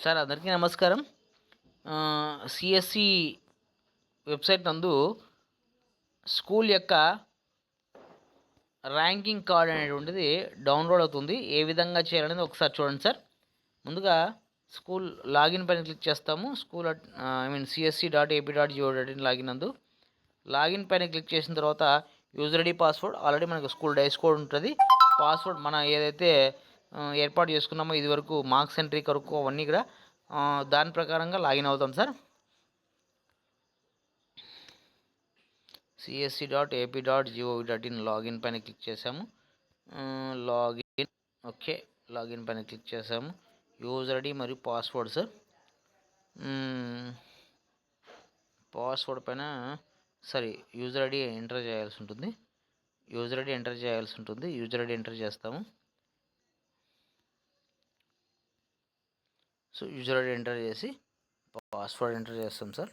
Sir అందరికీ నమస్కారం. CSC website నందు స్కూల్ యొక్క ర్యాంకింగ్ కార్డ్ అనేటువంటిది డౌన్లోడ్ అవుతుంది. ఏ విధంగా చేయాలనేది ఒకసారి చూడండి సార్. ముందుగా స్కూల్ లాగిన్ పైన క్లిక్ చేస్తాము. స్కూల్ CSC.ap.go.in లాగిన్ నందు లాగిన్ పైన క్లిక్ చేసిన తర్వాత యూజర్ ఐడి పాస్వర్డ్ ఆల్రెడీ మనకు స్కూల్ డైస్ కోడ్ ఉంటుంది. పాస్వర్డ్ మనం ఏదైతే ఏర్పాటు చేసుకున్నామో ఇదివరకు మార్క్స్ ఎంట్రీ కొరకు అవన్నీ కూడా దాని ప్రకారంగా లాగిన్ అవుతాం సార్. CSC.ap.gov.in లాగిన్ పైన క్లిక్ చేసాము. లాగిన్ ఓకే, లాగిన్ పైన క్లిక్ చేసాము. యూజర్ ఐడి మరియు పాస్వర్డ్ సార్. పాస్వర్డ్ పైన యూజర్ ఐడి ఎంటర్ చేయాల్సి ఉంటుంది. యూజర్ ఐడి ఎంటర్ చేస్తాము. సో యూజర్ ఐడి ఎంటర్ చేసి పాస్వర్డ్ ఎంటర్ చేస్తాం సార్.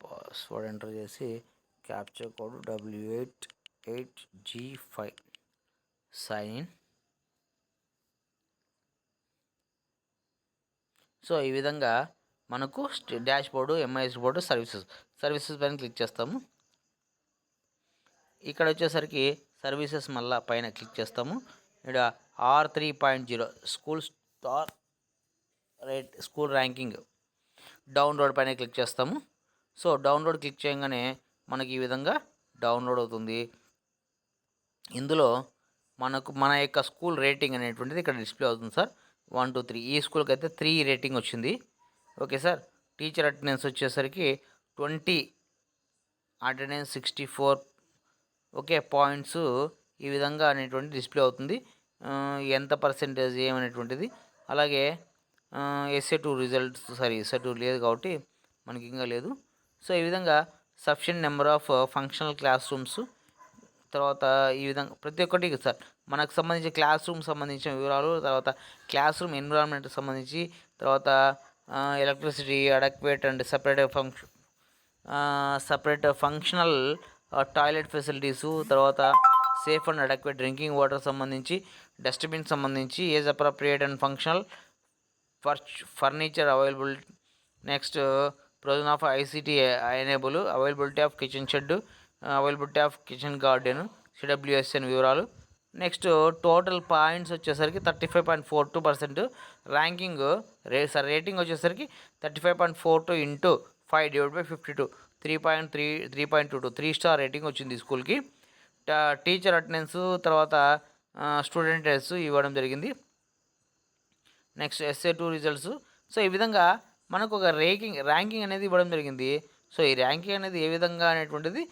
పాస్వర్డ్ ఎంటర్ చేసి capture code W88G5 sign in. So ఈ విధంగా మనకు dashboard, MIS board, services పైన క్లిక్ చేస్తాము. ఇక్కడ వచ్చేసరికి సర్వీసెస్ మళ్ళీ పైన క్లిక్ చేస్తాము. ఇక్కడ R3.0 స్కూల్ ర్యాంకింగ్ డౌన్లోడ్ పైన క్లిక్ చేస్తాము. సో డౌన్లోడ్ క్లిక్ చేయగానే మనకి ఈ విధంగా డౌన్లోడ్ అవుతుంది. ఇందులో మన యొక్క స్కూల్ రేటింగ్ అనేటువంటిది ఇక్కడ డిస్ప్లే అవుతుంది సార్. 1 2 3 ఈ స్కూల్కి అయితే 3 రేటింగ్ వచ్చింది. Okay sir. టీచర్ అటెండెన్స్ వచ్చేసరికి 20 అటెండెన్స్ 64 ఓకే పాయింట్స్ ఈ విధంగా అనేటువంటి డిస్ప్లే అవుతుంది. ఎంత పర్సెంటేజ్ ఏమనేటువంటిది. అలాగే SA2 రిజల్ట్స్ SA2 లేదు కాబట్టి మనకి ఇంకా లేదు. సో ఈ విధంగా sufficient number of functional class rooms, తర్వాత ఈ విధంగా ప్రతి ఒక్కటి సార్ మనకు సంబంధించి క్లాస్ రూమ్ సంబంధించిన వివరాలు, తర్వాత క్లాస్ రూమ్ ఎన్విరాన్మెంట్ సంబంధించి, తర్వాత electricity, adequate and separate functional toilet facilities, తర్వాత safe and adequate drinking water సంబంధించి, డస్ట్బిన్ సంబంధించి, age appropriate and functional furniture available, next provision of ICT enable, availability of kitchen shed, availability of kitchen garden, CWSN వివరాలు. Next total points వచ్చేసరికి 35.42%. Ranking rating వచ్చేసరికి 35.42 × 5/52 3.22 3 star rating వచ్చింది స్కూల్కి. Teacher attendance, తర్వాత student ఇవ్వడం జరిగింది. Next SA2 results. So ఈ విధంగా మనకు ఒక ర్యాంకింగ్ అనేది ఇవ్వడం జరిగింది. సో ఈ ర్యాంకింగ్ అనేది ఏ విధంగా అనేటువంటిది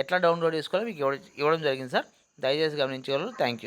ఎట్లా డౌన్లోడ్ చేసుకోవాలో మీకు ఇవ్వడం జరిగింది సార్. దయచేసి గమనించగలరు. Thank you.